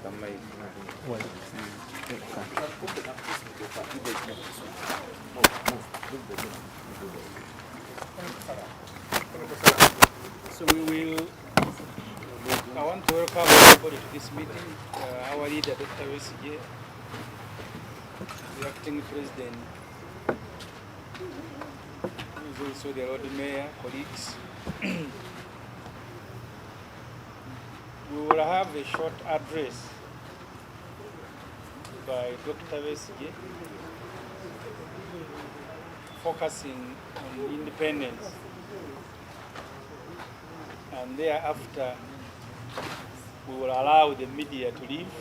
So I want to welcome everybody to this meeting. Our leader, Dr. Besigye, the acting president, who is also the Lord Mayor, colleagues. We will have a short address by Dr. Besigye focusing on independence, and thereafter we will allow the media to leave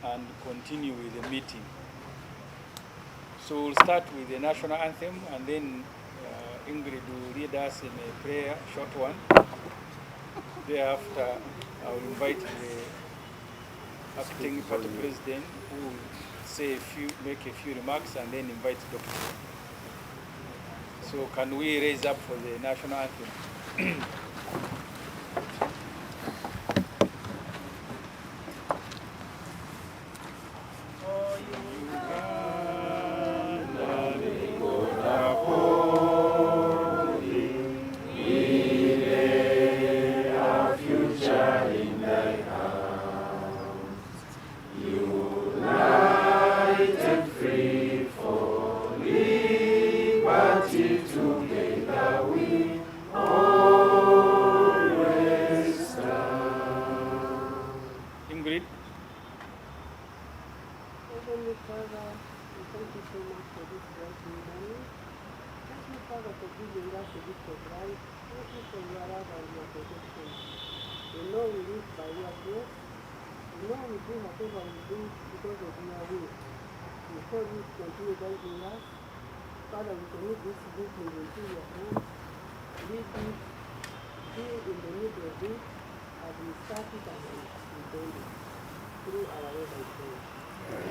and continue with the meeting. So we'll start with the national anthem, and then Ingrid will lead us in a prayer, short one. Thereafter, I will invite the acting party president, who will make a few remarks, and then invite Dr. So can we raise up for the national anthem?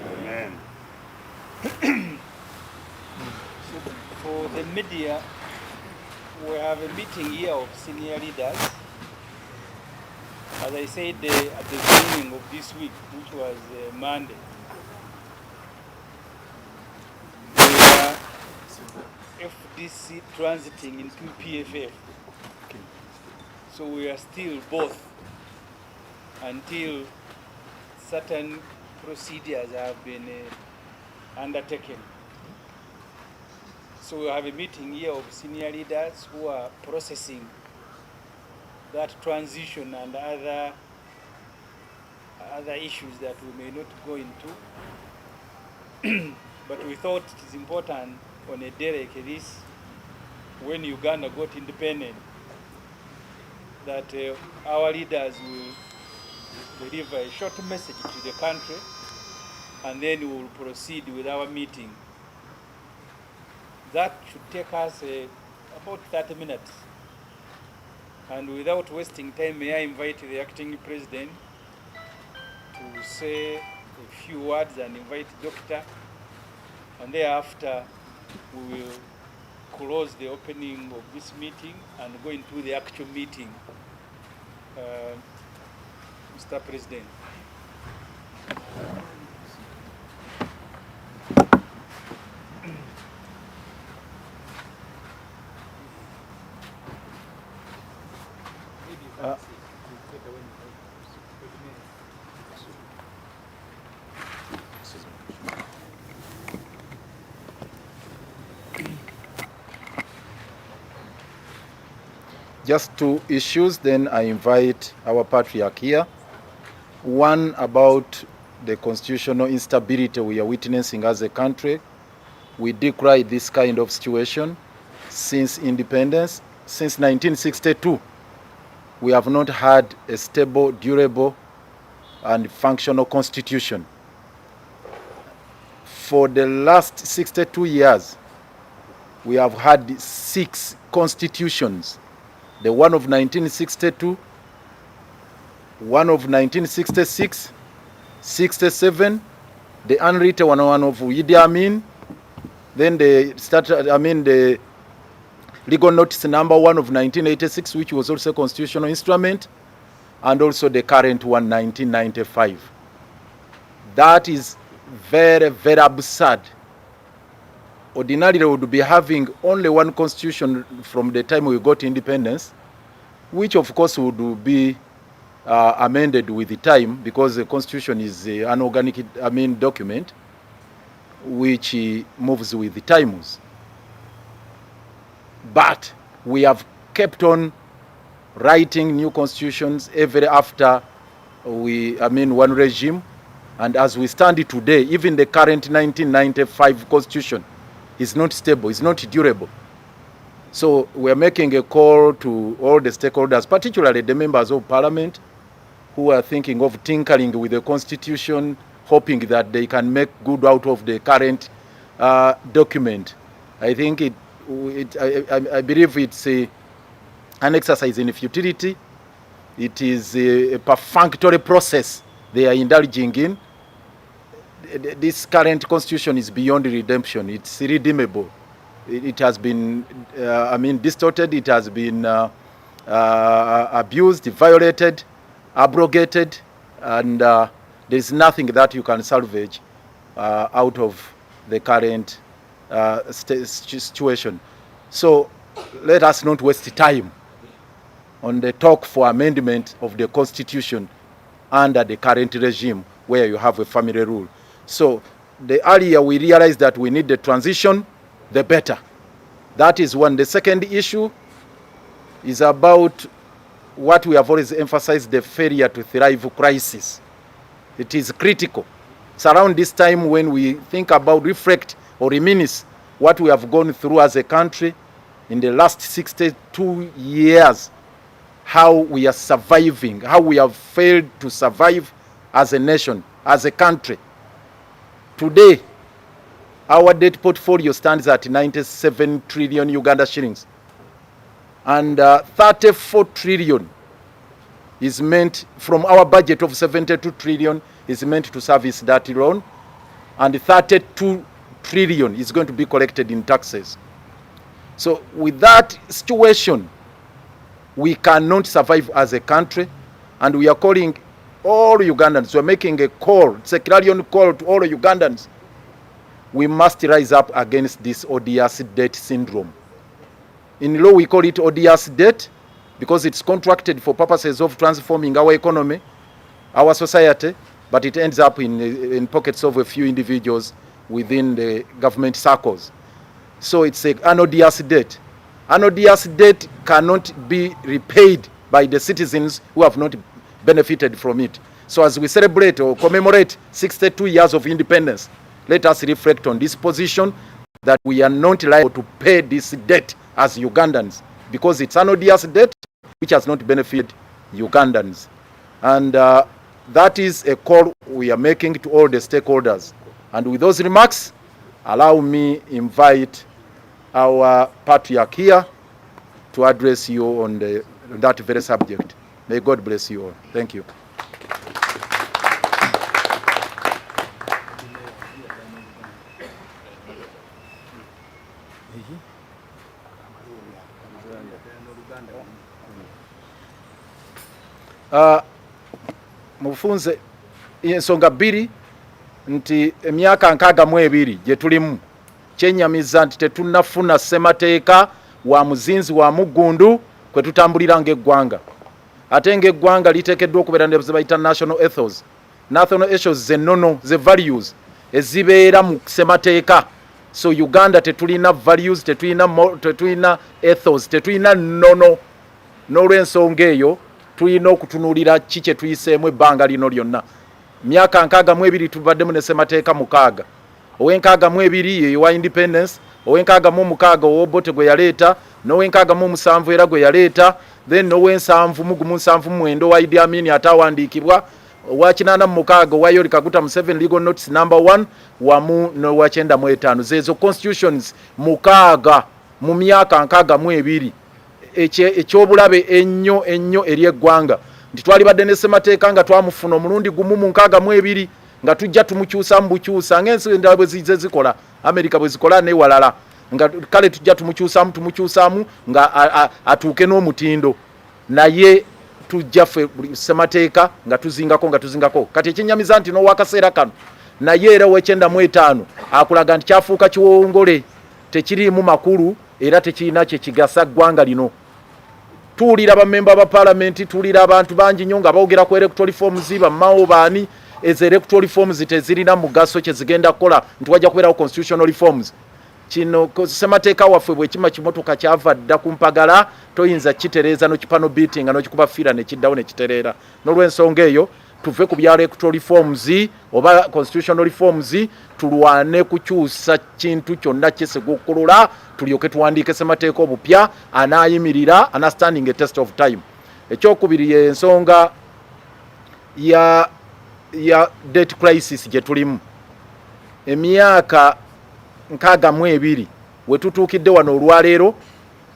Amen. For the media, we have a meeting here of senior leaders. As I said at the beginning of this week, which was Monday, we are FDC transiting into PFF. So we are still both until certain procedures have been undertaken. So we have a meeting here of senior leaders who are processing that transition and other issues that we may not go into. But we thought it is important on a day like this, when Uganda got independent, that our leaders will deliver a short message to the country, and then we will proceed with our meeting. That should take us about 30 minutes. And without wasting time, may I invite the acting president to say a few words and invite Doctor. And thereafter, we will close the opening of this meeting and go into the actual meeting. Mr. President. Just two issues, then I invite our patriarch here. One about the constitutional instability we are witnessing as a country. We decry this kind of situation since independence. Since 1962, we have not had a stable, durable, and functional constitution. For the last 62 years, we have had 6 constitutions. The one of 1962, one of 1966, 67, the unwritten one of Idi Amin, then the legal notice number 1 of 1986, which was also a constitutional instrument, and also the current one, 1995. That is very, very absurd. Ordinarily, we would be having only one constitution from the time we got independence, which of course would be amended with the time, because the constitution is an organic, document which moves with the times. But we have kept on writing new constitutions every after one regime, and as we stand today, even the current 1995 constitution is not stable, is not durable. So we are making a call to all the stakeholders, particularly the members of parliament, who are thinking of tinkering with the constitution, hoping that they can make good out of the current document. I think I believe it's an exercise in futility. It is a perfunctory process they are indulging in. This current constitution is beyond redemption. It's irredeemable. It has been, distorted. It has been abused, violated, abrogated, and there's nothing that you can salvage out of the current situation. So let us not waste time on the talk for amendment of the constitution under the current regime where you have a family rule. So the earlier we realize that we need the transition, the better. That is one. The second issue is about what we have always emphasized, the failure to thrive crisis. It is critical. It's around this time when we think about, reflect or reminisce what we have gone through as a country in the last 62 years, how we are surviving, how we have failed to survive as a nation, as a country. Today, our debt portfolio stands at 97 trillion Uganda shillings. And 34 trillion is meant, from our budget of 72 trillion, is meant to service that loan. And 32 trillion is going to be collected in taxes. So with that situation, we cannot survive as a country. And we are calling all Ugandans, we are making a call, it's a clarion call to all Ugandans. We must rise up against this odious debt syndrome. In law, we call it odious debt because it's contracted for purposes of transforming our economy, our society, but it ends up in pockets of a few individuals within the government circles. So it's an odious debt. An odious debt cannot be repaid by the citizens who have not benefited from it. So as we celebrate or commemorate 62 years of independence, let us reflect on this position that we are not liable to pay this debt as Ugandans, because it's an odious debt which has not benefited Ugandans. And that is a call we are making to all the stakeholders. And with those remarks, allow me invite our patriarch here to address you on that very subject. May God bless you all. Thank you. Mufunze ensonga bbiri nti emyaka 62 gye tulimu kyenyamiza nti tetunnafuna ssemateeka wa muzinzi wa muggundu kwe tutambulira ng'eggwanga. Ate ng'eggwanga liteekeddwa okubeera ne bayita national ethos, national ethos zennono, ze values ezibeera mu ssemateeka. So Uganda tetulina values, tetulina ethos, tetulina nnono. N'olw'ensonga eyo tulina okutunuulira ki kye tuyiseemu ebbanga lino lyonna. Myaka 62 tubaddemu ne ssemateeka 6. Ow'e62 ye wa independence, ow'e66 ow'Obote gwe yaleeta, n'ow'e67 era gwe yaleeta, then n'ow'e77 wa Idi Amin atawandiikibwa, owa 86 wa Yoweri Kaguta Museveni legal notice number 1 wamu n'owa 95. Zezo constitutions 6 mu myaka 62. Ekyobulabe ennyo eri eggwanga nti twalibadde ne ssemateeka nga twamufuna omulundi gumu mu 62 nga tujja tumukyusa mu bukyusa ng'ensi endala bwe zize zikola, Amerika bwe zikola n'ewalala, nga kale tujja tumukyusamu nga atuuke n'omutindo. Naye tujja ffe ssemateeka nga tuzingako kati ekinyamiza nti n'owakaseera kano naye era ow''95 akulaga nti kyafuuka kiwongole tekiriimu makulu era tekirina kyekigasa ggwanga lino. Tuwulira bammemba ba paalamenti, tuwulira abantu bangi nnyo nga boogera ku electoral reforms bammawo baani ezo electoral reforms tezirina mugaso kyezigenda kukola nti wajja kubeerawo constitutional reforms. Kino ssemateeka waffe bwe kima kimotoka kyava dda ku mpagala toyinza kitereeza n'okipano beating n'okikuba fiira ne kiddawo ne kitereera. N'olw'ensonga eyo tuve ku bya electoral reforms oba constitutional reforms tulwane kukyusa kintu kyonna kyesegukkulula tulyoke tuwandiike ssemateeka obupya anaayimirira standing a test of time. Ekyokubiri y'ensonga ya debt crisis gye tulimu. Emyaka 62 we tutuukidde wano olwaleero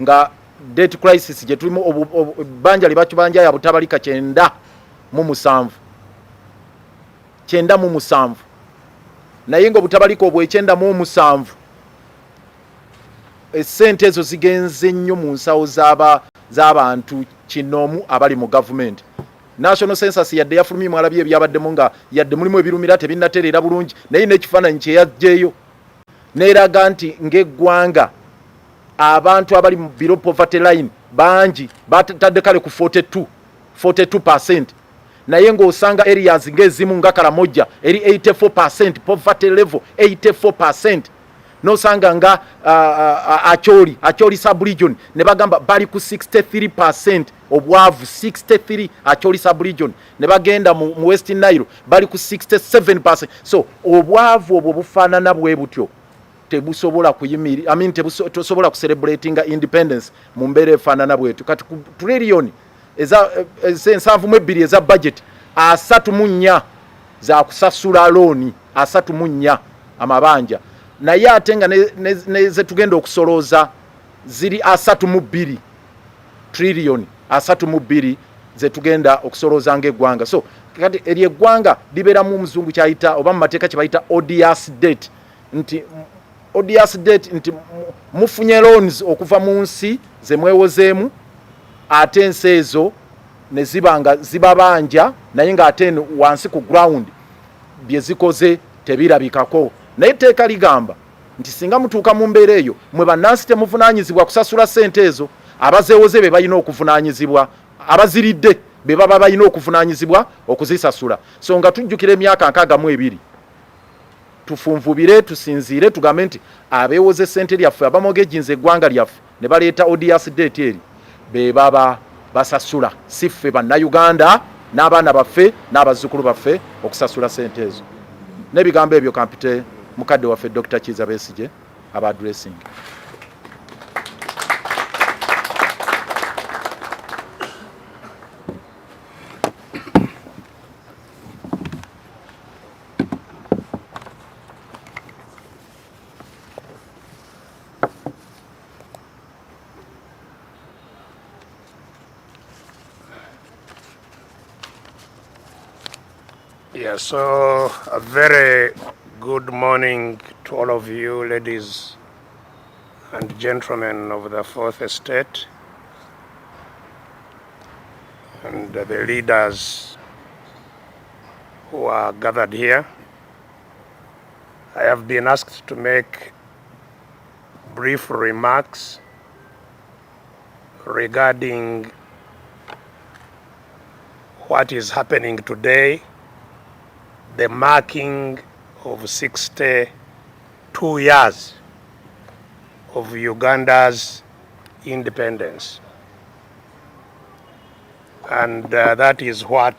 nga debt crisis gye tulimu ebbanja lye bakibanja ya butabalika 97 naye nga obutabalika obwo 97 essente ezo zigenze nnyo mu nsawo z'abantu kinoomu abali mu gavumenti. National census yadde yafulumye mwalabye ebyabaddemu nga yadde mulimu ebirumira tebinnatereera bulungi naye n'ekifaananyi kye yajjeeyo n'eraga nti ng'eggwanga abantu abali mu below poverty line bangi batadde kale ku 42% naye ng'osanga areas ng'ezimu nga Karamoja eri 84% poverty level 84%. N'osanga nga Acholi sub-region ne bagamba bali ku 63% obwavu 63 Acholi sub-region ne bagenda mu Western Nile bali ku 67%. So obwavu obwo bufaanana bwe butyo tebusobola kuyimira tebusobola kucelebratinga independence mu mbeera efaanana bwetu. Kati ku trillion eza budget 34 za kusasula looni 34 amabanja naye ate nga ze tugenda okusolooza ziri 32 trillion 32 ze tugenda okusolooza ng'eggwanga. So kati eri eggwanga libeeramu omuzungu kyayita oba mu mateeka kye bayita odious debt nti nti mufunye loans okuva mu nsi ze mwewozeemu ate ensi ezo ne zibabanja naye ng'ate wansi ku ground bye zikoze tebirabikako. Naye etteeka ligamba nti singa mutuuka mu mbeera eyo mwe bannansi temuvunaanyizibwa kusasula ssente ezo, abazeewoze be balina okuvunaanyizibwa, abaziridde be baba balina okuvunaanyizibwa okuzisasula. So nga tujjukira emyaka 62 tufunvubire tusinziire tugambe nti abeewoze ssente lyaffe abamogejinze eggwanga lyaffe ne baleeta odious debt eri be baba basasula, si ffe bannayuganda n'abaana baffe n'abazzukulu baffe okusasula ssente ezo. N'ebigambo ebyo kampite mukadde waffe Dr. Kizza Besigye aba addressing. Yeah, so a very good morning to all of you, ladies and gentlemen of the Fourth Estate, and the leaders who are gathered here. I have been asked to make brief remarks regarding what is happening today, the marking of 62 years of Uganda's independence. And that is what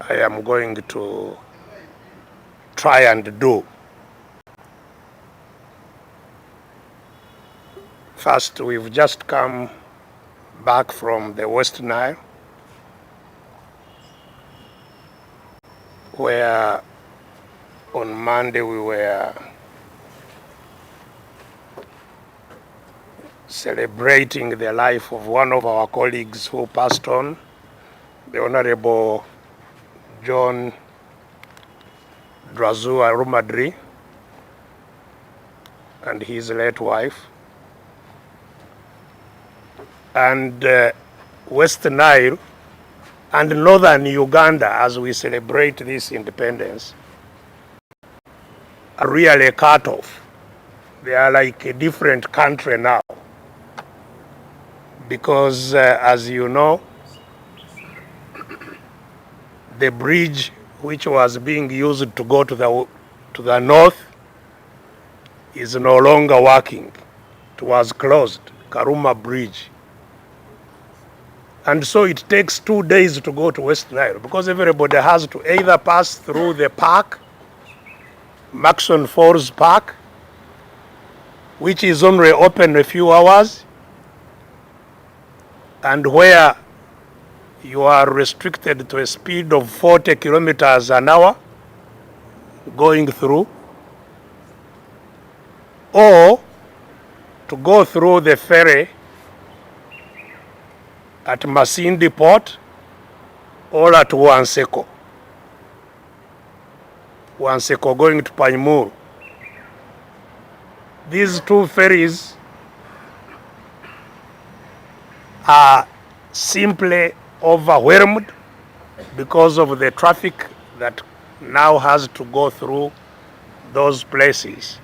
I am going to try and do. First, we've just come back from the West Nile, where on Monday we were celebrating the life of one of our colleagues who passed on, the Honorable John Drazua Rumadri and his late wife. And West Nile and northern Uganda, as we celebrate this independence, are really cut off. They are like a different country now. Because, as you know, the bridge which was being used to go to the north is no longer working. It was closed, Karuma Bridge. And so it takes 2 days to go to West Nile because everybody has to either pass through the park, Maxon Falls Park, which is only open a few hours, and where you are restricted to a speed of 40 kilometers an hour going through, or to go through the ferry at Masindi Port or at Wanseko going to Paimuru. These two ferries are simply overwhelmed because of the traffic that now has to go through those places.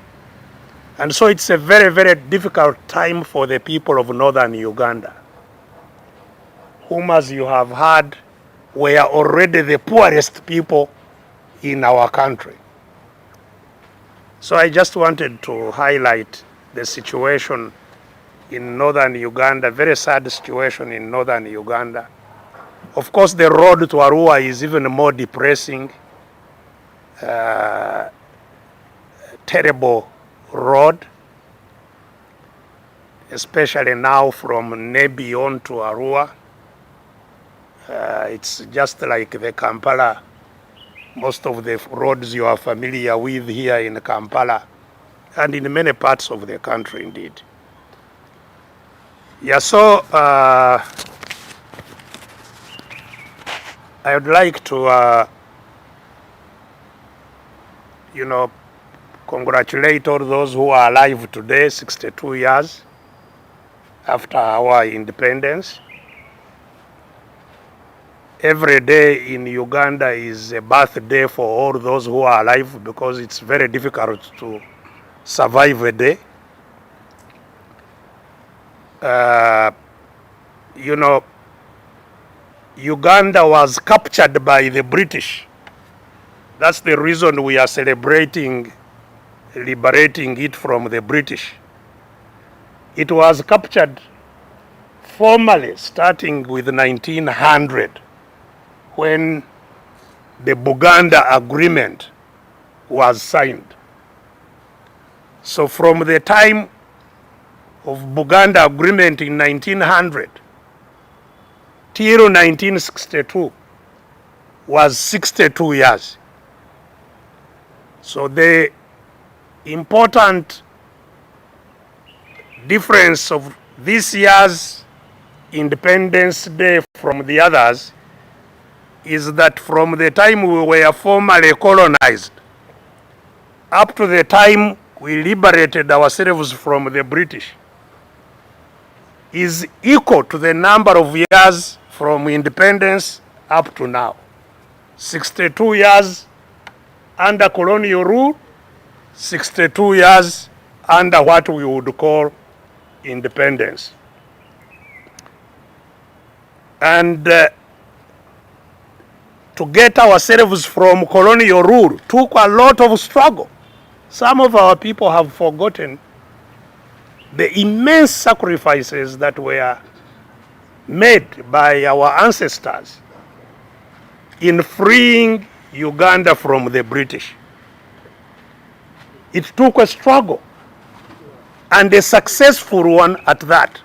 And so it's a very, very difficult time for the people of northern Uganda, whom, as you have heard, were already the poorest people in our country. So I just wanted to highlight the situation in northern Uganda, very sad situation in northern Uganda. Of course, the road to Arua is even more depressing, terrible road, especially now from Nebi on to Arua. It's just like the Kampala, most of the roads you are familiar with here in Kampala and in many parts of the country indeed. Yeah, so I would like to, congratulate all those who are alive today, 62 years after our independence. Every day in Uganda is a birthday for all those who are alive because it's very difficult to survive a day. Uganda was captured by the British. That's the reason we are celebrating liberating it from the British. It was captured formally starting with 1900 when the Buganda Agreement was signed. So from the time of Buganda Agreement in 1900 till 1962 was 62 years. So the important difference of this year's Independence Day from the others is that from the time we were formally colonized up to the time we liberated ourselves from the British is equal to the number of years from independence up to now. 62 years under colonial rule, 62 years under what we would call independence. And to get ourselves from colonial rule took a lot of struggle. Some of our people have forgotten the immense sacrifices that were made by our ancestors in freeing Uganda from the British. It took a struggle, and a successful one at that.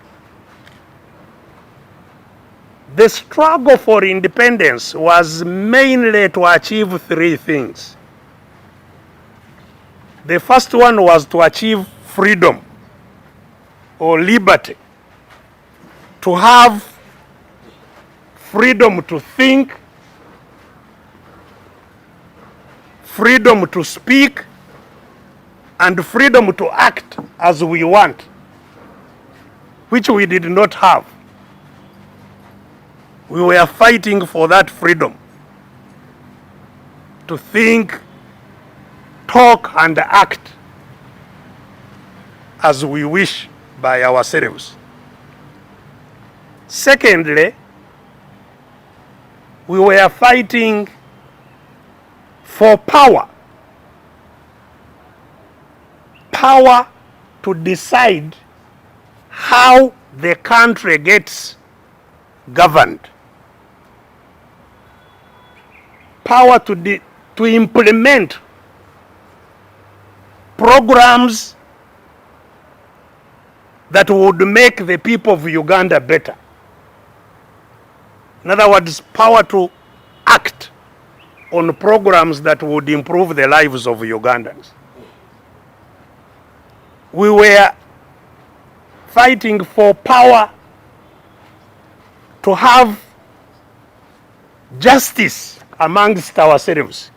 The struggle for independence was mainly to achieve three things. The first one was to achieve freedom or liberty, to have freedom to think, freedom to speak, and freedom to act as we want, which we did not have. We were fighting for that freedom to think, talk, and act as we wish by ourselves. Secondly, we were fighting for power. Power to decide how the country gets governed. Power to implement programs that would make the people of Uganda better. In other words, power to act on programs that would improve the lives of Ugandans. We were fighting for power to have justice amongst ourselves,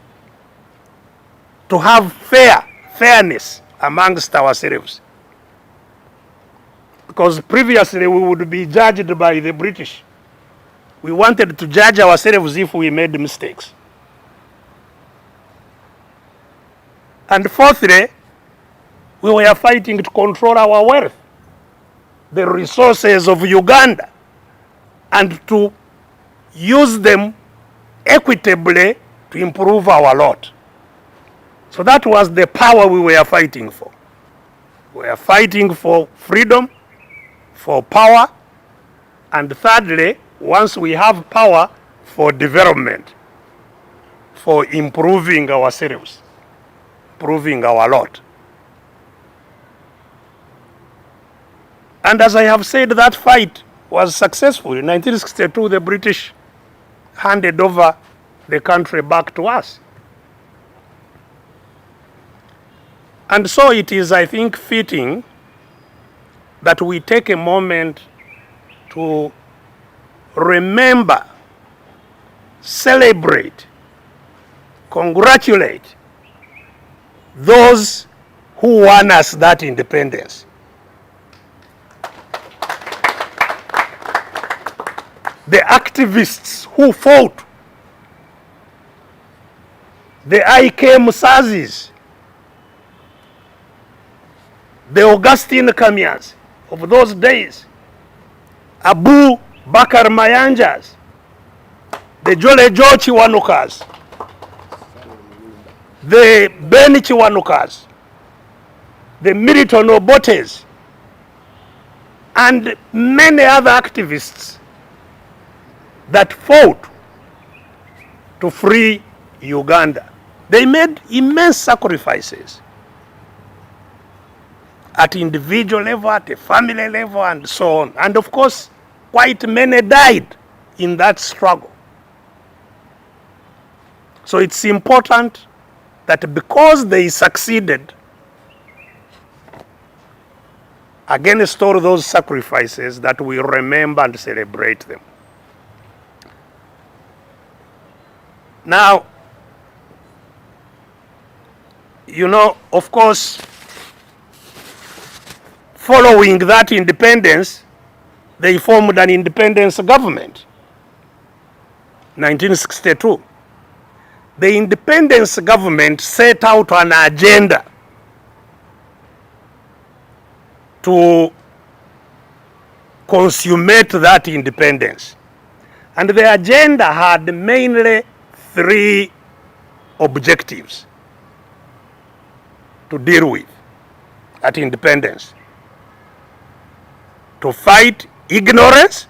to have fairness amongst ourselves. Because previously we would be judged by the British. We wanted to judge ourselves if we made mistakes. And fourthly, we were fighting to control our wealth, the resources of Uganda, and to use them equitably to improve our lot. So that was the power we were fighting for. We were fighting for freedom, for power, and thirdly, once we have power, for development, for improving ourselves, improving our lot. And as I have said, that fight was successful. In 1962, the British handed over the country back to us. And so it is, I think, fitting that we take a moment to remember, celebrate, congratulate those who won us that independence. The activists who fought, the IK Musazis, the Augustine Kamias of those days, Abu Bakar Mayanjas, the Jole Jo Chiwanukas, the Beni Chiwanukas, the Milton Obotes, and many other activists that fought to free Uganda. They made immense sacrifices at individual level, at a family level, and so on. And of course, quite many died in that struggle. So it's important that because they succeeded against all those sacrifices, that we remember and celebrate them. Now, you know, of course, following that independence, they formed an independence government, 1962. The independence government set out an agenda to consummate that independence. And the agenda had mainly 3 objectives to deal with at independence: to fight ignorance,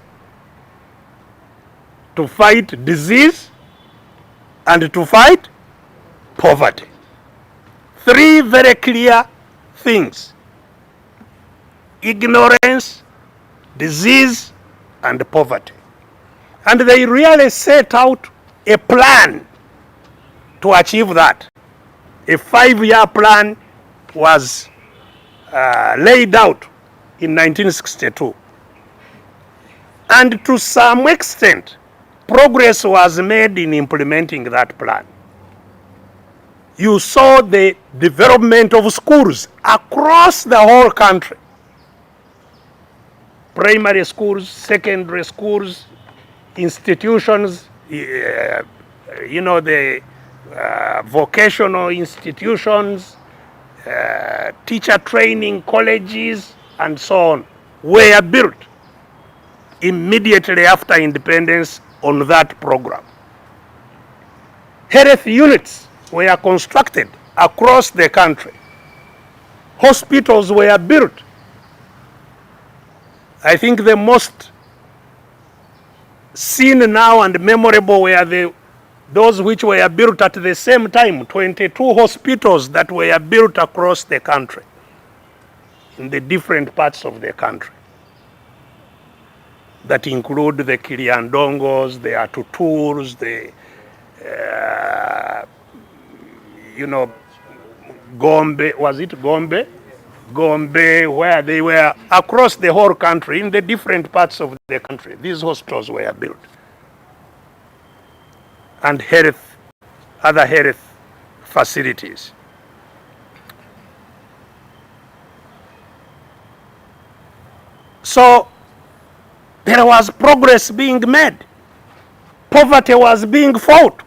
to fight disease, and to fight poverty. 3 very clear things: ignorance, disease, and poverty. And they really set out a plan to achieve that. A 5-year plan was laid out in 1962. And to some extent, progress was made in implementing that plan. You saw the development of schools across the whole country. Primary schools, secondary schools, institutions, the vocational institutions, teacher training colleges, and so on, were built immediately after independence on that program. Health units were constructed across the country. Hospitals were built. I think the most seen now and memorable were those which were built at the same time, 22 hospitals that were built across the country, in the different parts of the country, that include the Kiriandongos, the Atuturs, the Gombe, was it Gombe? Gombe, where they were across the whole country, in the different parts of the country. These hospitals were built. And other health facilities. So there was progress being made. Poverty was being fought.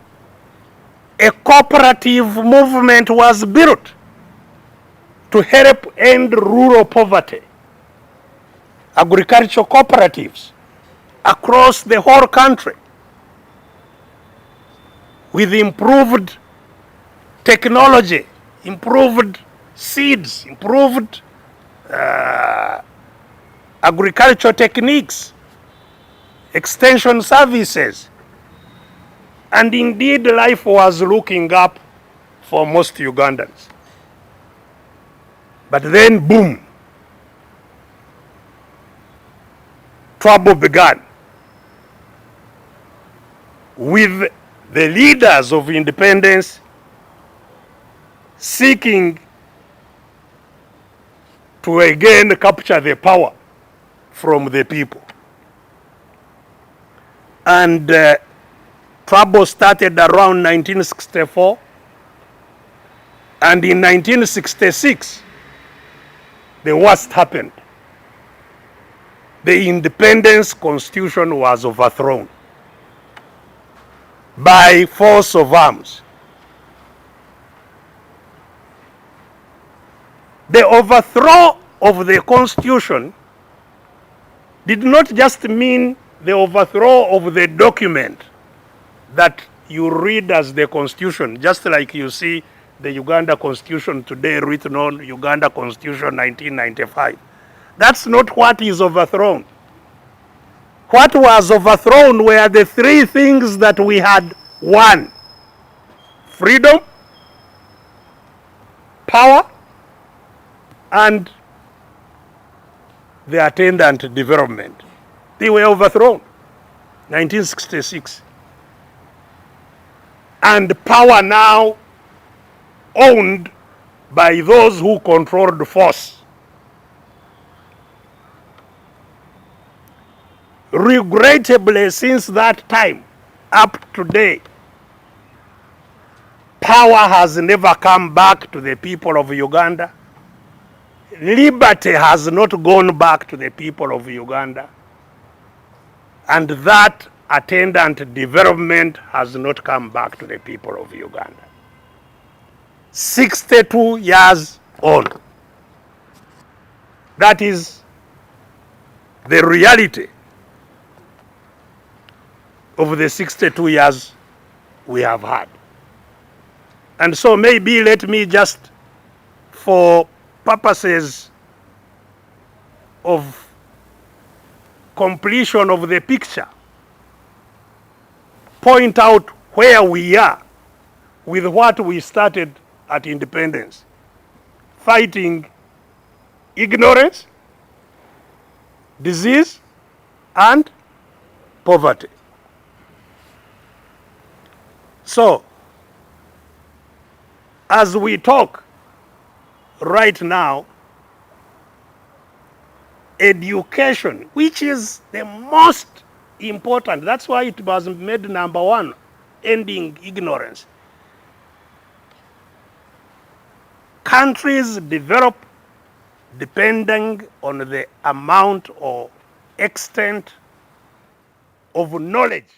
A cooperative movement was built to help end rural poverty. Agricultural cooperatives across the whole country, with improved technology, improved seeds, improved agricultural techniques, extension services. And indeed, life was looking up for most Ugandans. But then, boom, trouble began with the leaders of independence seeking to again capture the power from the people. And trouble started around 1964, and in 1966, the worst happened. The independence constitution was overthrown by force of arms. The overthrow of the constitution did not just mean the overthrow of the document that you read as the constitution, just like you see the Uganda constitution today written on Uganda Constitution 1995. That's not what is overthrown. What was overthrown were the three things that we had won: freedom, power, and the attendant development. They were overthrown, 1966. And power now owned by those who controlled force. Regrettably, since that time up to today, power has never come back to the people of Uganda. Liberty has not gone back to the people of Uganda. And that attendant development has not come back to the people of Uganda. 62 years on. That is the reality of the 62 years we have had. And so maybe let me just, for purposes of completion of the picture, point out where we are with what we started at independence: fighting ignorance, disease, and poverty. So, as we talk right now, education, which is the most important, that's why it was made number one, ending ignorance. Countries develop depending on the amount or extent of knowledge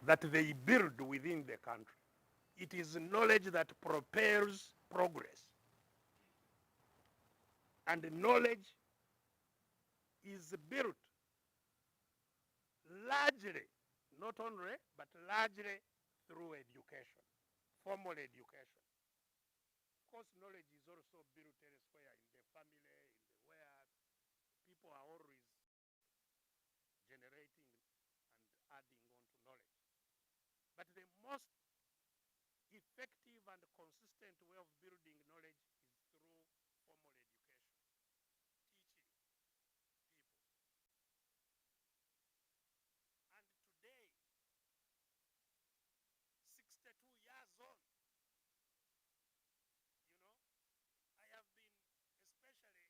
that they build within the country. It is knowledge that propels progress. And knowledge is built largely, not only, but largely through education, formal education. Of course, knowledge is also built elsewhere in the family, where people are always generating and adding on to knowledge. But the most effective and consistent way of building knowledge is through formal education, teaching people. And today, 62 years on, I have been especially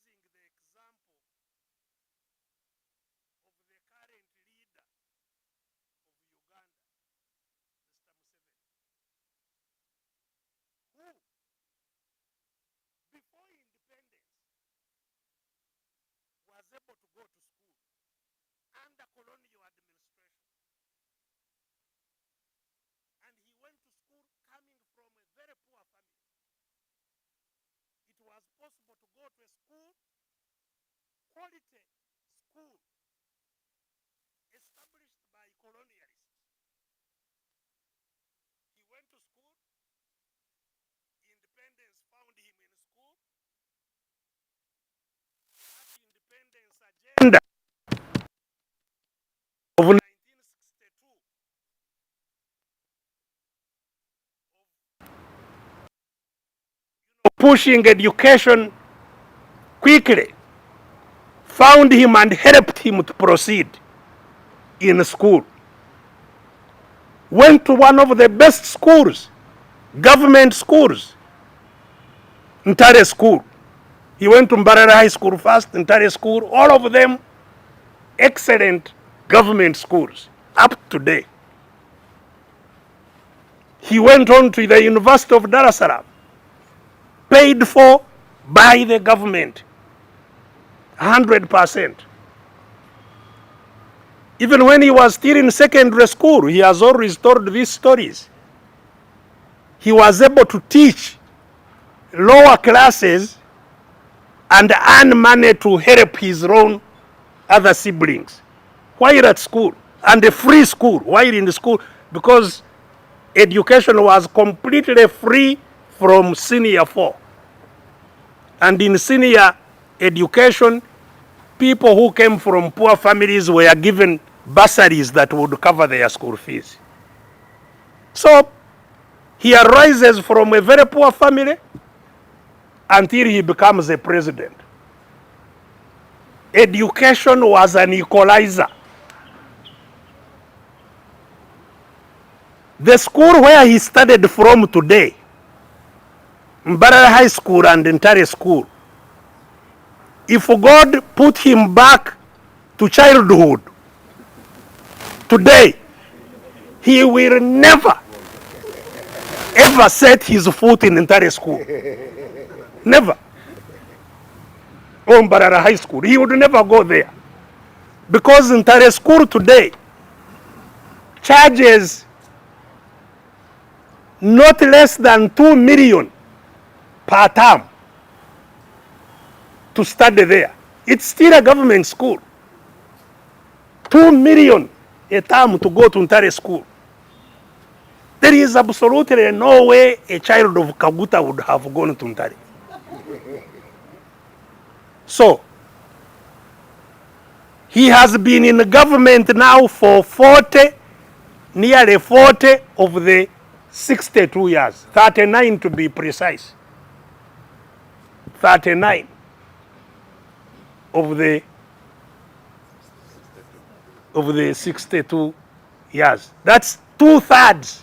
using the example of the current leader of Uganda, Mr. Museveni, who, before independence, was able to go to school under colonial administration. And he went to school coming from a very poor family. It was possible to go to a school, quality school, established by colonialists. He went to school, independence found him in school, that independence agenda of 1962 of pushing education quickly found him and helped him to proceed in school. Went to one of the best schools, government schools, Ntare School. He went to Mbarara High School first, Ntare School, all of them excellent government schools up to date. He went on to the University of Dar es Salaam, paid for by the government, 100%. Even when he was still in secondary school, he has always told these stories. He was able to teach lower classes and earn money to help his own other siblings while at school, and a free school while in the school, because education was completely free from senior 4. And in senior education, people who came from poor families were given bursaries that would cover their school fees. So he arises from a very poor family until he becomes a president. Education was an equalizer. The school where he studied from today, Mbarara High School and Ntare School, if God put him back to childhood today, he will never ever set his foot in Ntare School. Never. Or Mbarara High School. He would never go there. Because Ntare School today charges not less than 2 million per term to study there. It's still a government school. 2 million a term to go to Ntare School. There is absolutely no way a child of Kaguta would have gone to Ntare. So, he has been in the government now for nearly 40 of the 62 years, 39 to be precise. 39 of the 62 years. That's 2/3.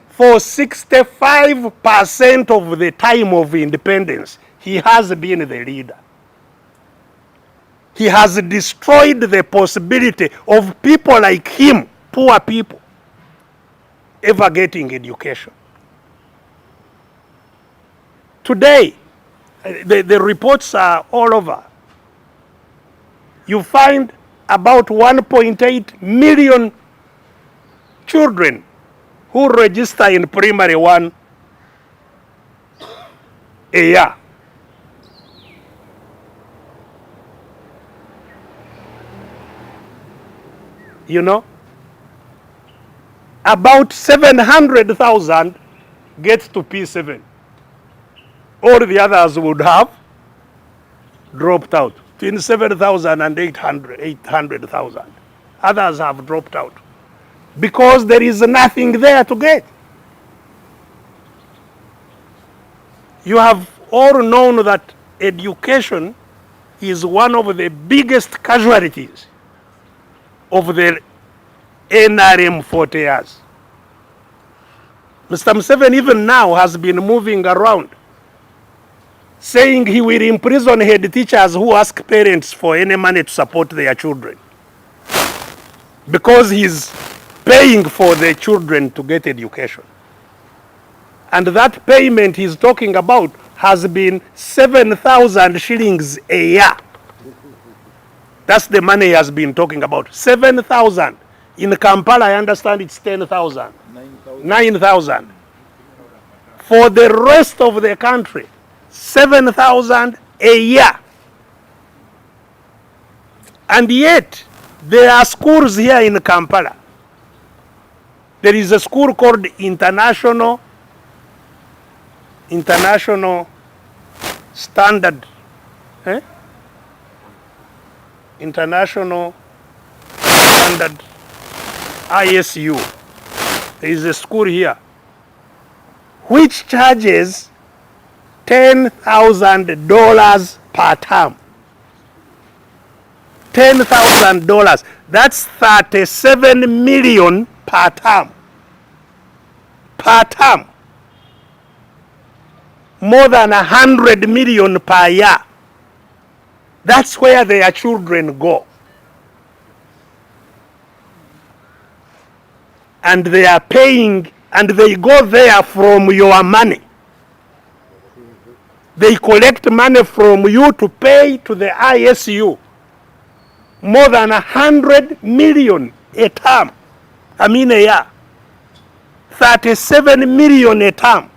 For 65% of the time of independence, he has been the leader. He has destroyed the possibility of people like him, poor people, ever getting education. Today, the reports are all over. You find about 1.8 million children who register in primary one a year. You know, about 700,000 gets to P7. All the others would have dropped out. Between 7,000 and 800,000. Others have dropped out because there is nothing there to get. You have all known that education is one of the biggest casualties of the NRM 40 years. Mr. Museveni even now has been moving around saying he will imprison head teachers who ask parents for any money to support their children because he's paying for the children to get education. And that payment he's talking about has been 7,000 shillings a year. That's the money he has been talking about. 7,000. In Kampala, I understand it's 10,000. 9,000. For the rest of the country, 7,000 a year. And yet, there are schools here in Kampala. There is a school called International Standard, International Standard ISU. There is a school here which charges $10,000 per term. $10,000. That's 37 million per term. Per term. More than 100 million per year. That's where their children go. And they are paying, and they go there from your money. They collect money from you to pay to the ISU. More than 100 million a term. A year. 37 million a term.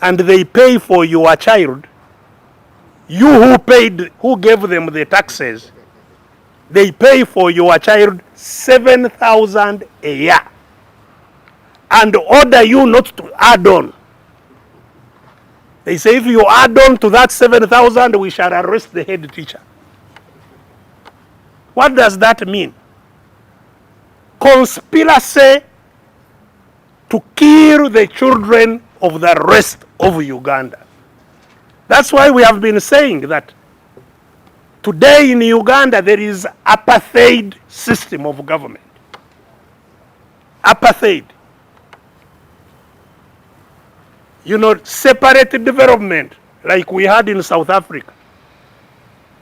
And they pay for your child. You who gave them the taxes, they pay for your child 7,000 a year. And order you not to add on. They say if you add on to that 7,000, we shall arrest the head teacher. What does that mean? Conspiracy to kill the children of the rest of Uganda. That's why we have been saying that today in Uganda there is apartheid system of government. Apartheid. You know, separate development like we had in South Africa.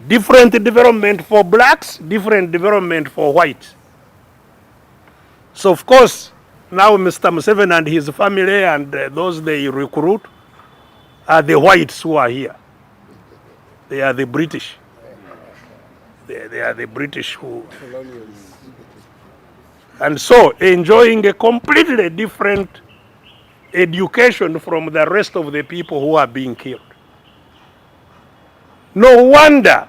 Different development for blacks, different development for whites. So of course, now Mr. Museveni and his family and those they recruit are the whites who are here. They are the British. They are the British who... And so enjoying a completely different education from the rest of the people who are being killed. No wonder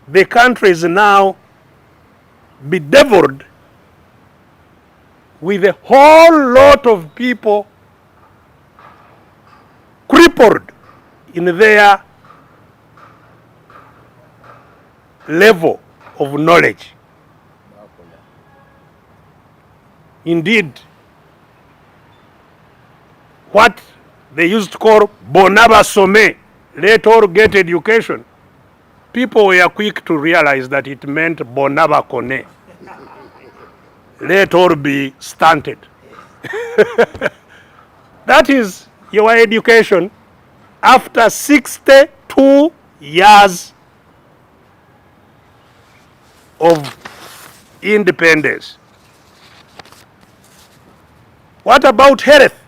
the country is now bedeviled with a whole lot of people crippled in their level of knowledge. Indeed, what they used to call Bonaba Some, let all get education, people were quick to realize that it meant Bonaba Kone. Let all be stunted. That is your education after 62 years of independence. What about health?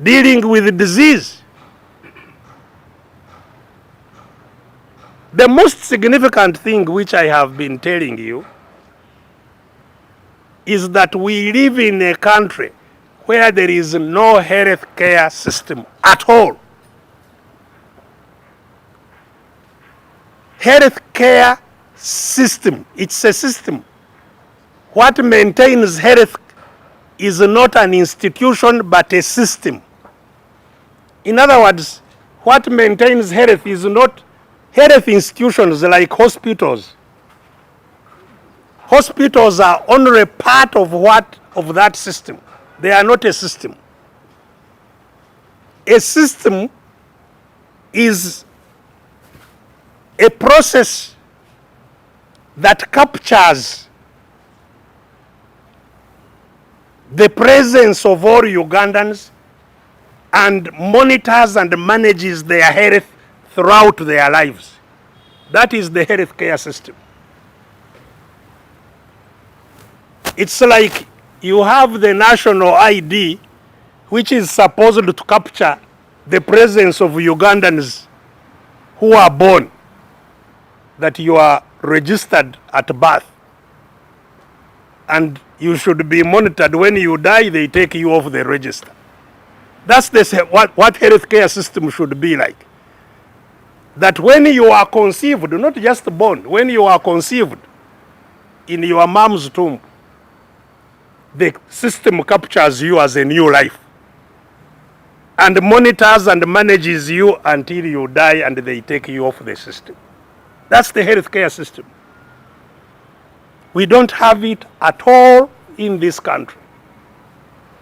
Dealing with disease. The most significant thing which I have been telling you is that we live in a country where there is no health care system at all. Health care system, it's a system. What maintains health is not an institution but a system. In other words, what maintains health is not health institutions like hospitals. Hospitals are only part of that system. They are not a system. A system is a process that captures the presence of all Ugandans and monitors and manages their health throughout their lives. That is the health care system. It's like you have the national ID, which is supposed to capture the presence of Ugandans who are born, that you are registered at birth. And you should be monitored. When you die, they take you off the register. That's what healthcare system should be like. That when you are conceived, not just born, when you are conceived in your mom's tomb, the system captures you as a new life and monitors and manages you until you die and they take you off the system. That's the healthcare system. We don't have it at all in this country.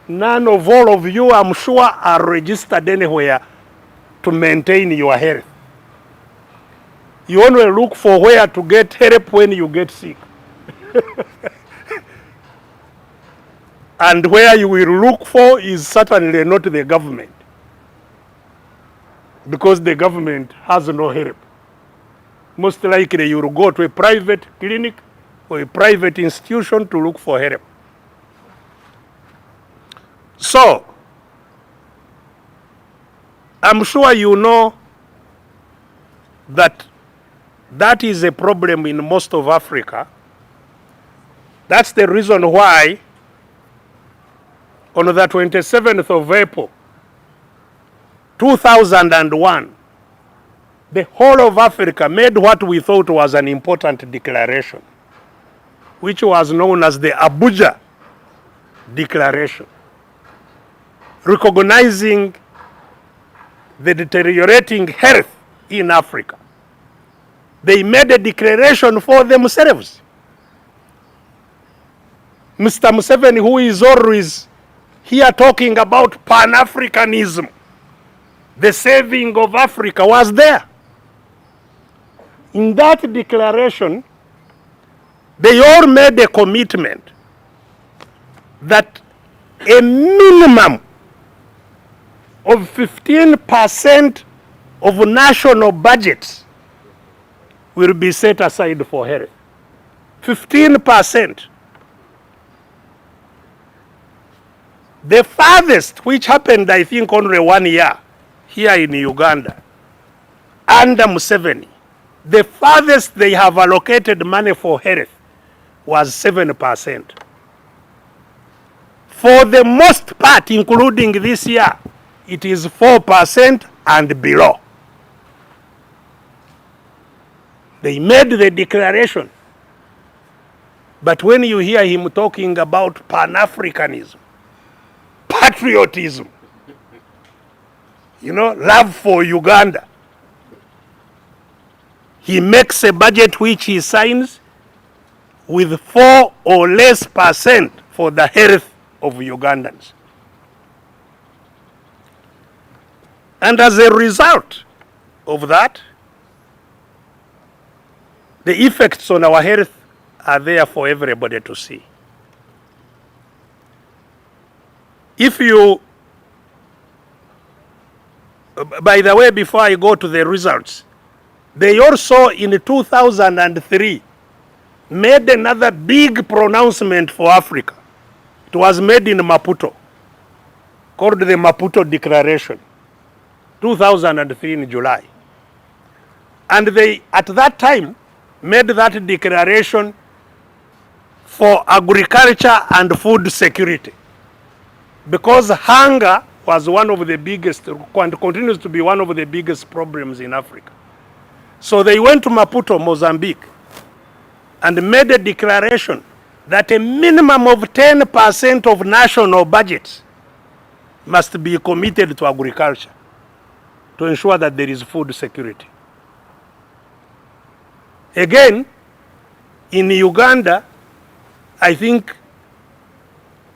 None of all of you, I'm sure, are registered anywhere to maintain your health. You only look for where to get help when you get sick. And where you will look for is certainly not the government, because the government has no help. Most likely you will go to a private clinic or a private institution to look for help. So, I'm sure you know that that is a problem in most of Africa. That's the reason why on the 27th of April, 2001, the whole of Africa made what we thought was an important declaration, which was known as the Abuja Declaration, recognizing the deteriorating health in Africa. They made a declaration for themselves. Mr. Museveni, who is always here talking about Pan-Africanism, the saving of Africa, was there. In that declaration, they all made a commitment that a minimum of 15% of national budgets will be set aside for health. 15%. The farthest, which happened, I think, only 1 year here in Uganda, under Museveni, the farthest they have allocated money for health was 7%. For the most part, including this year, it is 4% and below. They made the declaration. But when you hear him talking about Pan-Africanism, patriotism, love for Uganda, he makes a budget which he signs with 4% or less for the health of Ugandans. And as a result of that, the effects on our health are there for everybody to see. If you, by the way, before I go to the results, they also in 2003 made another big pronouncement for Africa. It was made in Maputo, called the Maputo Declaration, 2003 in July. And they, at that time, made that declaration for agriculture and food security, because hunger was one of the biggest, and continues to be one of the biggest problems in Africa. So they went to Maputo, Mozambique, and made a declaration that a minimum of 10% of national budgets must be committed to agriculture to ensure that there is food security. Again, in Uganda, I think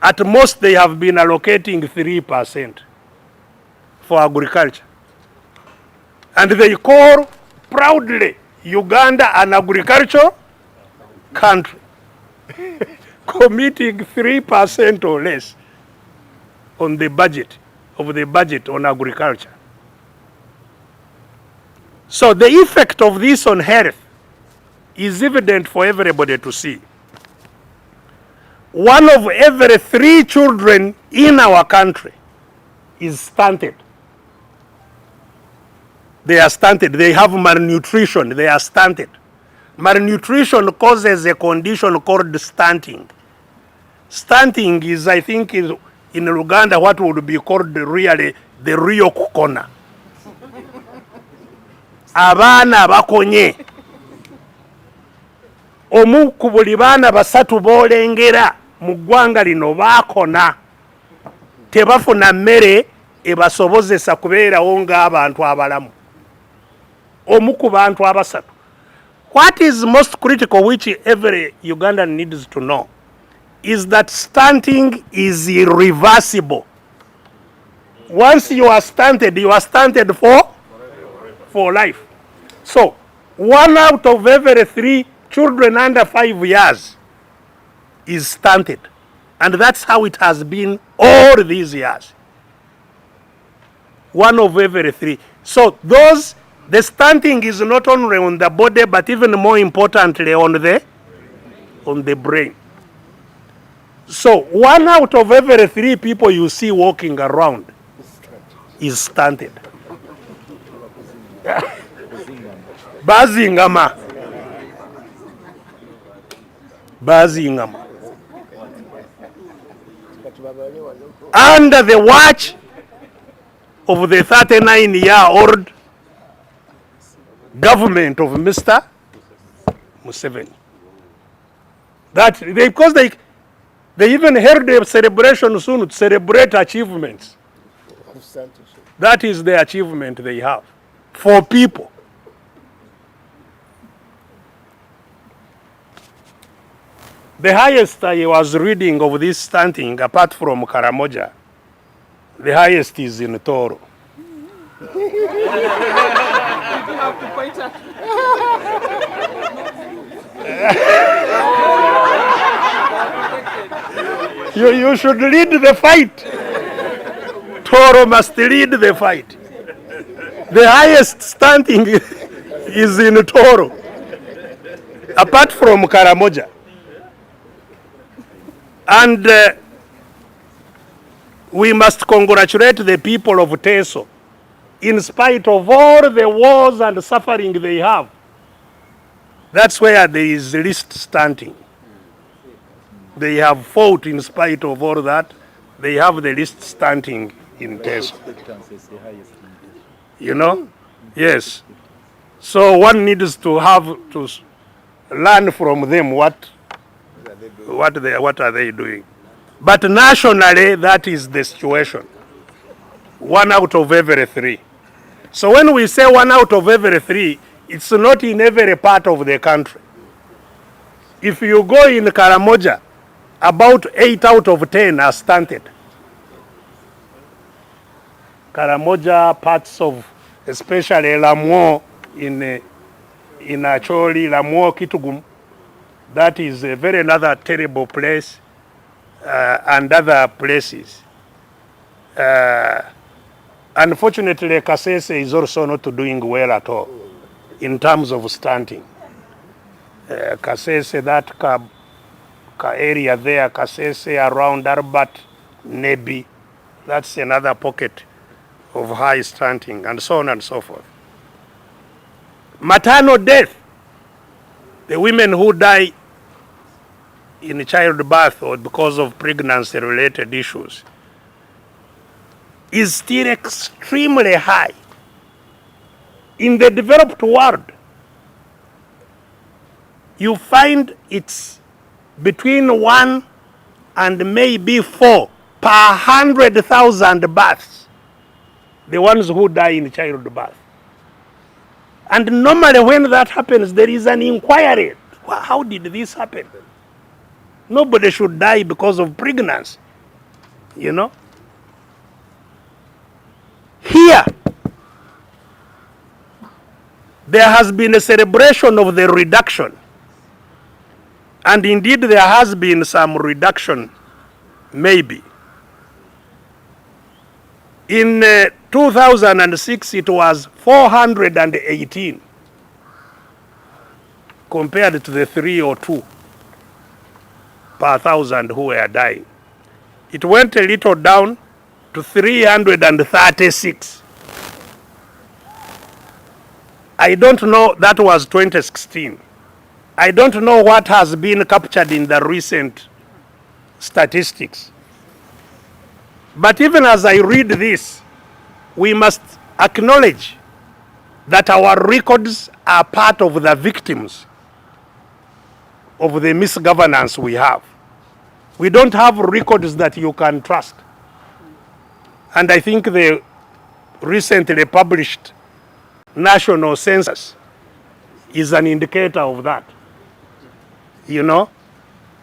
at most they have been allocating 3% for agriculture. And they call proudly Uganda an agricultural country, committing 3% or less on the budget, on agriculture. So the effect of this on health is evident for everybody to see. 1 of every 3 children in our country is stunted. They are stunted. They have malnutrition. They are stunted. Malnutrition causes a condition called stunting. Stunting is, I think, in Uganda, what would be called really the real kukona. Abaana bakonye. Omu ku buli baana basatu boolengera mu ggwanga lino baakona. Tebafuna mmere ebasobozesa kubeerawo ng'abantu abalamu. Omu ku bantu abasatu. What is most critical, which every Ugandan needs to know, is that stunting is irreversible. Once you are stunted for life. So, 1 out of every 3 children under 5 years is stunted. And that's how it has been all these years. 1 of every 3. So the stunting is not only on the body, but even more importantly on the brain. So 1 out of every 3 people you see walking around is stunted. Bazingama. Under the watch of the 39-year-old government of Mr. Museveni. Because they even held a celebration soon to celebrate achievements. That is the achievement they have for people. The highest I was reading of this stunting, apart from Karamoja, the highest is in Toro. You should lead the fight. Toro must lead the fight. The highest stunting is in Toro, apart from Karamoja. And we must congratulate the people of Teso. In spite of all the wars and suffering they have, that's where there is least stunting. They have fought in spite of all that. They have the least stunting in Teso. You know? Yes. So one needs to have to learn from them what are they doing. But nationally, that is the situation. 1 out of every 3. So when we say 1 out of every 3, it's not in every part of the country. If you go in Karamoja, about 8 out of 10 are stunted. Karamoja, parts of, especially Lamuo in Acholi, Lamuo, Kitugum, that is a very another terrible place, and other places. Unfortunately, Kasese is also not doing well at all in terms of stunting. Kasese, that area there, Kasese around Arbat, Nebi, that's another pocket of high stunting, and so on and so forth. Maternal death, the women who die in childbirth or because of pregnancy-related issues, is still extremely high. In the developed world, you find it's between 1 and maybe 4 per 100,000 births, the ones who die in childbirth. And normally when that happens, there is an inquiry. How did this happen? Nobody should die because of pregnancy, you know. Here, there has been a celebration of the reduction. And indeed, there has been some reduction, maybe. In 2006, it was 418 compared to the 3 or 2 per 1,000 who were dying. It went a little down to 336. I don't know, that was 2016. I don't know what has been captured in the recent statistics. But even as I read this, we must acknowledge that our records are part of the victims of the misgovernance we have. We don't have records that you can trust. And I think the recently published national census is an indicator of that. You know,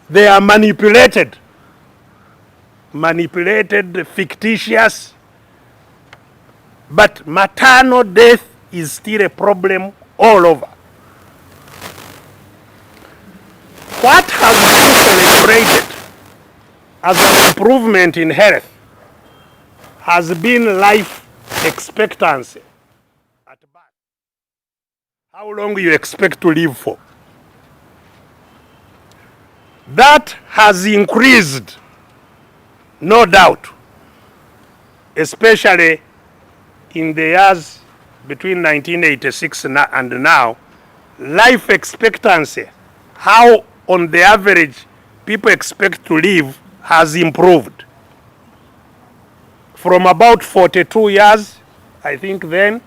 they are manipulated, fictitious, but maternal death is still a problem all over. What has been celebrated as an improvement in health has been life expectancy at birth. How long you expect to live for? That has increased, no doubt, especially in the years between 1986 and now. Life expectancy, how on the average people expect to live, has improved. From about 42 years, I think then,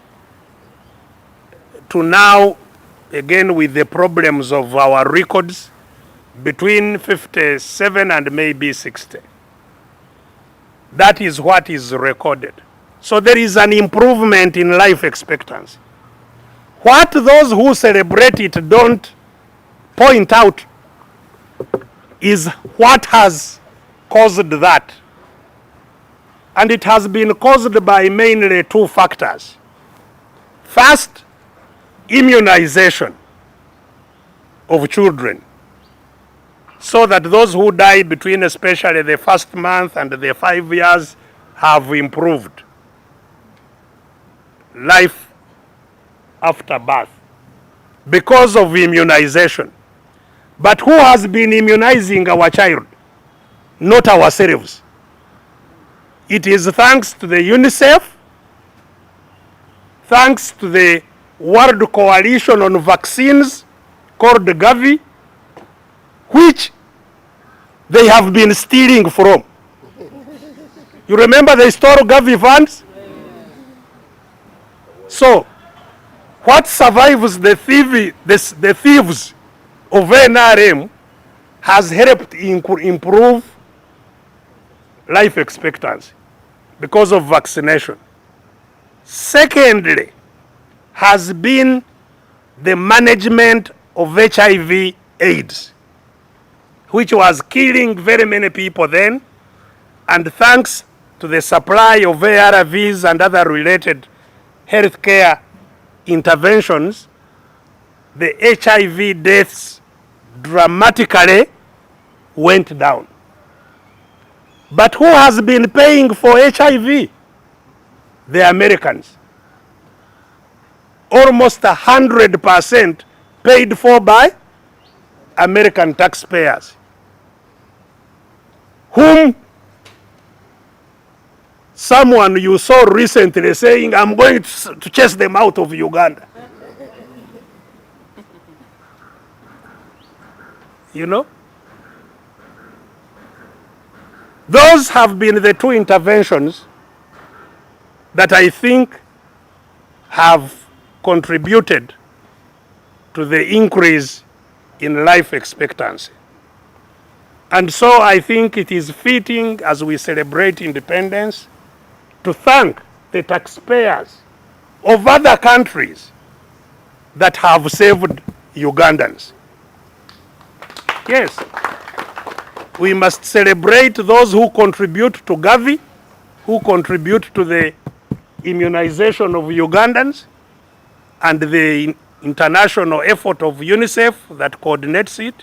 to now, again with the problems of our records, between 57 and maybe 60. That is what is recorded. So there is an improvement in life expectancy. What those who celebrate it don't point out is what has caused that. And it has been caused by mainly 2 factors. First, immunization of children, so that those who die between especially the first month and the 5 years have improved life after birth because of immunization. But who has been immunizing our child? Not ourselves. It is thanks to the UNICEF, thanks to the World Coalition on Vaccines called Gavi, which they have been stealing from. You remember they stole Gavi funds? So, what survives the thieves of NRM has helped improve life expectancy because of vaccination. Secondly, has been the management of HIV/AIDS, which was killing very many people then, and thanks to the supply of ARVs and other related healthcare interventions, the HIV deaths dramatically went down. But who has been paying for HIV? The Americans. Almost 100% paid for by American taxpayers, whom someone you saw recently saying, I'm going to chase them out of Uganda. you know. Those have been the two interventions that I think have contributed to the increase in life expectancy. And so I think it is fitting, as we celebrate independence, to thank the taxpayers of other countries that have saved Ugandans. Yes, we must celebrate those who contribute to Gavi, who contribute to the immunization of Ugandans, and the international effort of UNICEF that coordinates it.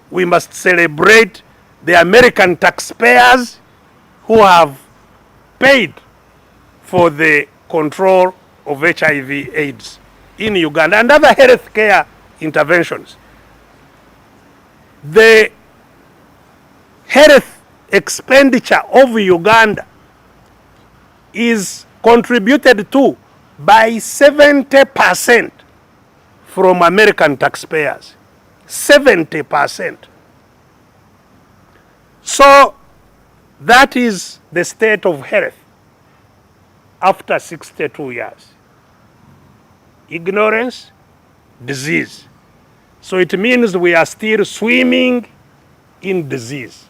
We must celebrate the American taxpayers who have paid for the control of HIV/AIDS in Uganda and other health care interventions. The health expenditure of Uganda is contributed to by 70% from American taxpayers. 70%. So that is the state of health after 62 years. Ignorance, disease. So it means we are still swimming in disease.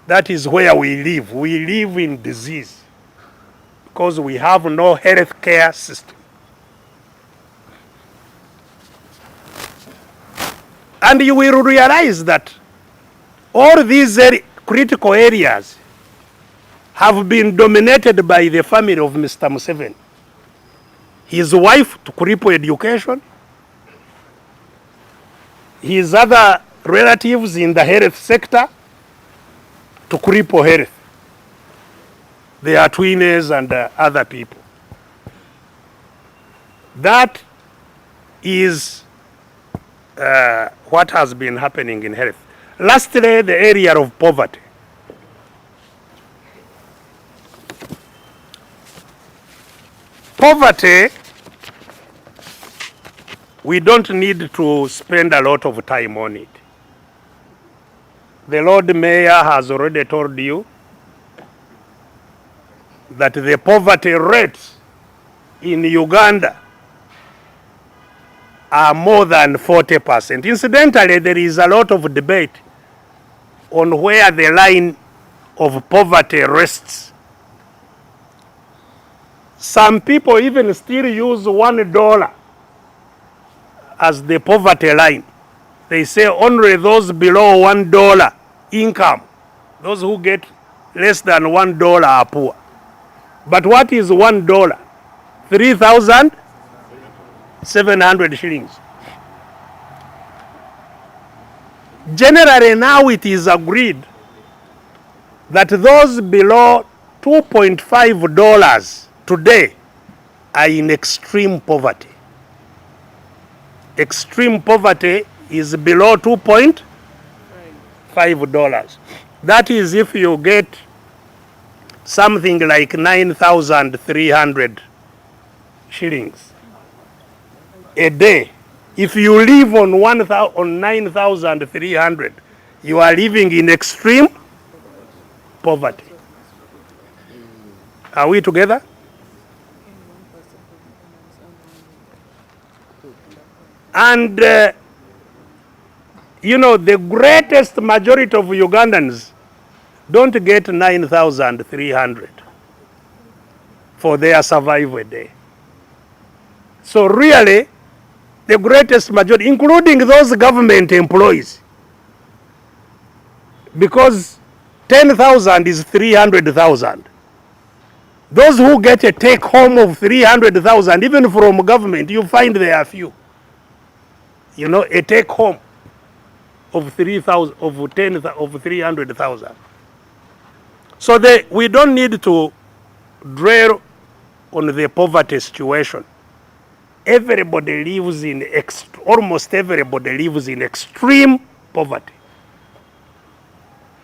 That is where we live. We live in disease because we have no health care system. And you will realize that all these critical areas have been dominated by the family of Mr. Museveni. His wife to cripple education, his other relatives in the health sector to cripple health. They are twins and other people. That is what has been happening in health. Lastly, the area of poverty. Poverty, we don't need to spend a lot of time on it. The Lord Mayor has already told you that the poverty rates in Uganda are more than 40%. Incidentally, there is a lot of debate on where the line of poverty rests. Some people even still use $1 as the poverty line. They say only those below $1 income, those who get less than $1 are poor. But what is $1? 3,700 shillings. Generally now it is agreed that those below $2.5 today are in extreme poverty. Extreme poverty is below $2.5. That is if you get something like 9,300 shillings a day. If you live on 9,300, you are living in extreme poverty. Are we together? And you know, the greatest majority of Ugandans don't get 9,300 for their survival a day. So really, the greatest majority, including those government employees, because 10,000 is 300,000. Those who get a take home of 300,000, even from government, you find there are few. You know, a take home of 3,000, of 300,000. So we don't need to dwell on the poverty situation. Everybody lives in almost everybody lives in extreme poverty.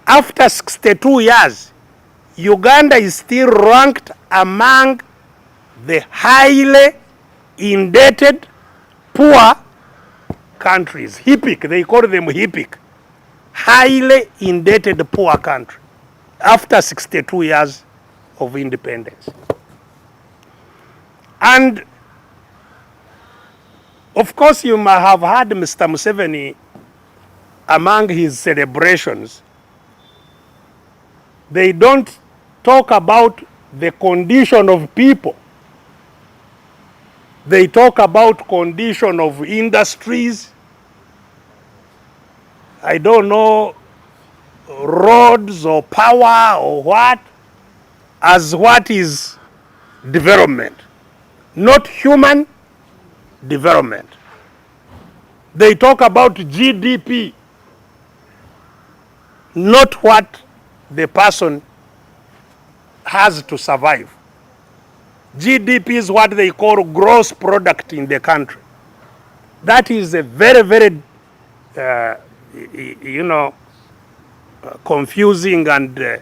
After 62 years, Uganda is still ranked among the highly indebted, poor countries, HIPIC, they call them HIPIC, highly indebted poor country, after 62 years of independence. And of course, you might have heard Mr. Museveni among his celebrations. They don't talk about the condition of people. They talk about condition of industries. I don't know, roads or power or what, as what is development, not human development. They talk about GDP, not what the person has to survive. GDP is what they call gross product in the country. That is a very, very, confusing and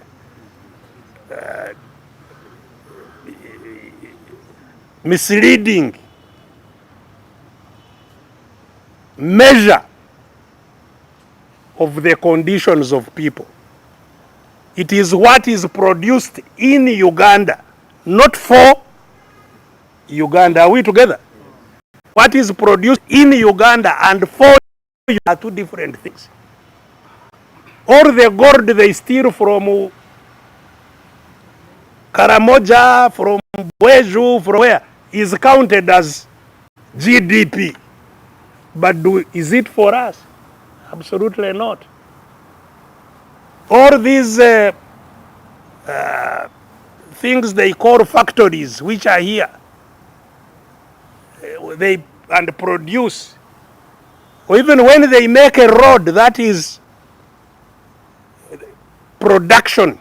misleading measure of the conditions of people. It is what is produced in Uganda, not for Uganda. Are we together? What is produced in Uganda and for Uganda are two different things. All the gold they steal from Karamoja, from Bweju, from where, is counted as GDP. But is it for us? Absolutely not. All these things they call factories, which are here, they and produce, or even when they make a road, that is production.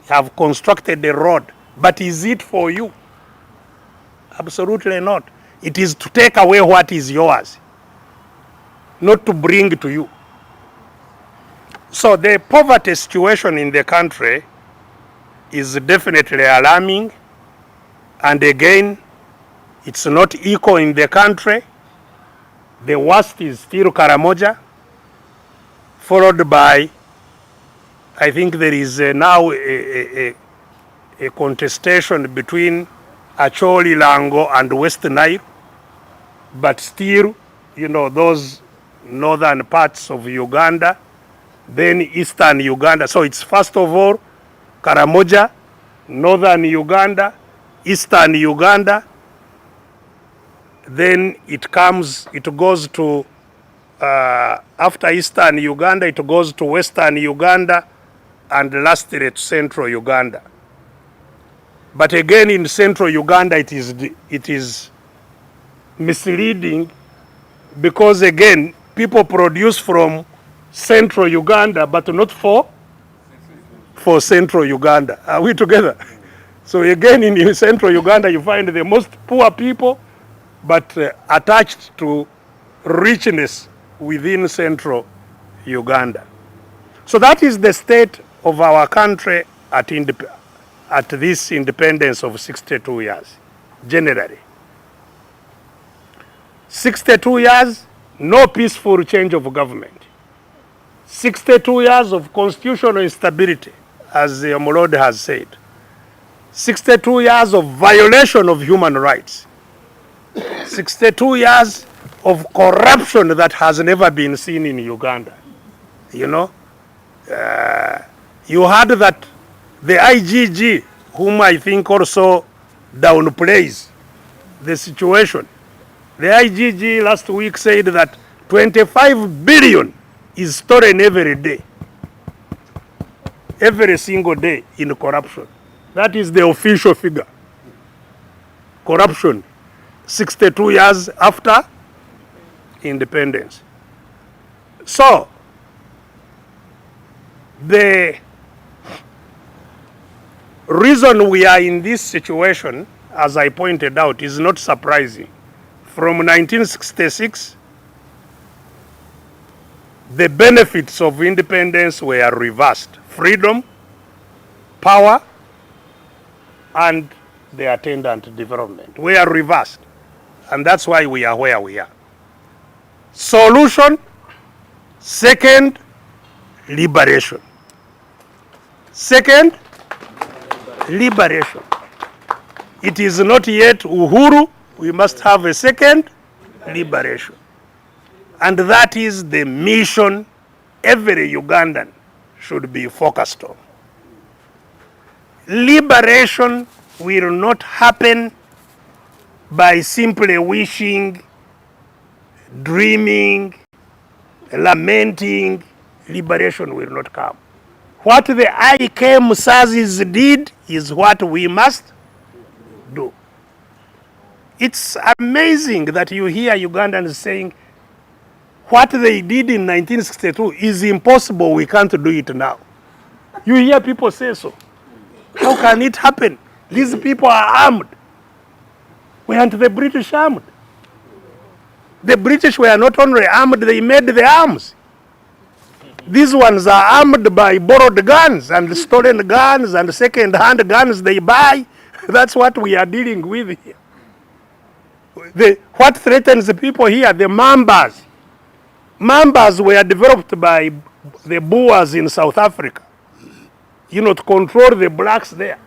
Have constructed a road, but is it for you? Absolutely not. It is to take away what is yours, not to bring to you. So the poverty situation in the country is definitely alarming, and again, it's not equal in the country. The worst is still Karamoja, followed by, I think there is now a contestation between Acholi, Lango and West Nile, but still, those northern parts of Uganda, then eastern Uganda. So it's first of all Karamoja, northern Uganda, eastern Uganda, then it goes to, after eastern Uganda, it goes to western Uganda, and lastly to central Uganda. But again, in central Uganda, it is misleading, because again, people produce from central Uganda, but not for central Uganda. Are we together? So again, in central Uganda, you find the most poor people, but attached to richness within central Uganda. So that is the state of our country at this independence of 62 years, generally. 62 years, no peaceful change of government. 62 years of constitutional instability, as the Lord has said. 62 years of violation of human rights. 62 years of corruption that has never been seen in Uganda. You heard that the IGG, whom I think also downplays the situation, the IGG last week said that 25 billion is stolen every day, every single day in corruption. That is the official figure. Corruption, 62 years after independence. So, the reason we are in this situation, as I pointed out, is not surprising. From 1966, the benefits of independence were reversed. Freedom, power, and the attendant development were reversed. And that's why we are where we are. Solution. Second, liberation. Second, liberation. It is not yet Uhuru. We must have a second liberation. And that is the mission every Ugandan should be focused on. Liberation will not happen by simply wishing, dreaming, lamenting. Liberation will not come. What the IK Musazis did is what we must do. It's amazing that you hear Ugandans saying what they did in 1962 is impossible, we can't do it now. You hear people say so. How can it happen? These people are armed. Weren't the British armed? The British were not only armed, they made the arms. These ones are armed by borrowed guns and stolen guns and second-hand guns they buy. That's what we are dealing with here. What threatens the people here? The Mambas. Mambas were developed by the Boers in South Africa, to control the blacks there.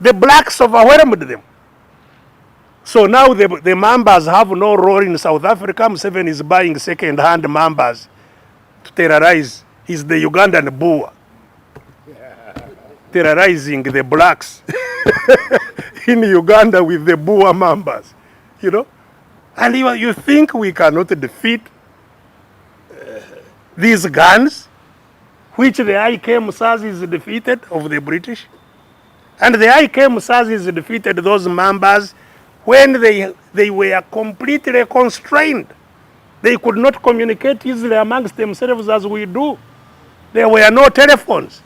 The blacks overwhelmed them. So now the Mambas have no role in South Africa. Museveni is buying second-hand Mambas to terrorize. He's the Ugandan Boer, terrorizing the blacks in Uganda with the Boer Mambas, And you think we cannot defeat these guns, which the IK Musazis defeated of the British? And the IK Musazis defeated those Mambas when they were completely constrained. They could not communicate easily amongst themselves as we do. There were no telephones.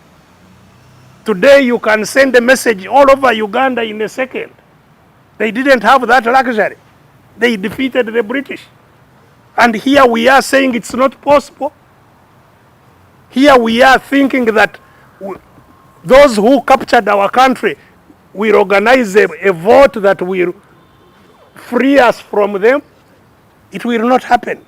Today you can send a message all over Uganda in a second. They didn't have that luxury. They defeated the British. And here we are saying it's not possible. Here we are thinking that those who captured our country will organize a vote that will free us from them. It will not happen.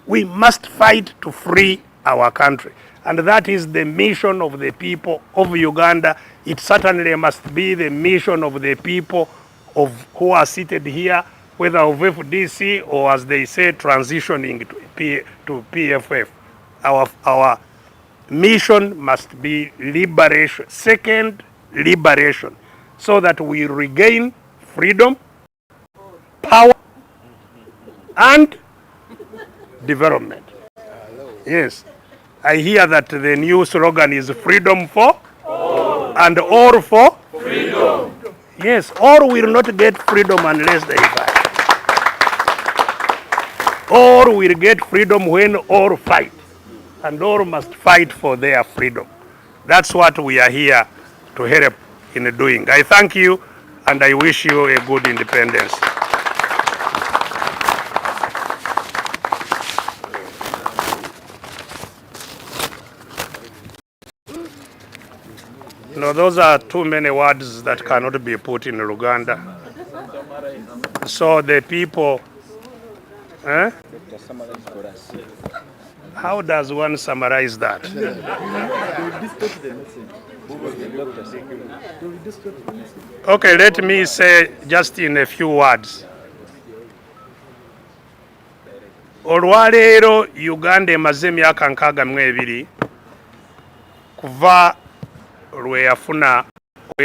We must fight to free our country. And that is the mission of the people of Uganda. It certainly must be the mission of the people who are seated here, whether of FDC or, as they say, transitioning to PFF. Our mission must be liberation. Second, liberation, so that we regain freedom, power, and development. Yes. I hear that the new slogan is freedom for all, and all for freedom. Yes, all will not get freedom unless they fight. All will get freedom when all fight, and all must fight for their freedom. That's what we are here to help in doing. I thank you, and I wish you a good independence. Those are too many words that cannot be put in Uganda. So the people, how does one summarize that? Okay, let me say just in a few words. Olwaleero Uganda emaze emyaka 62 kuva lwe yafuna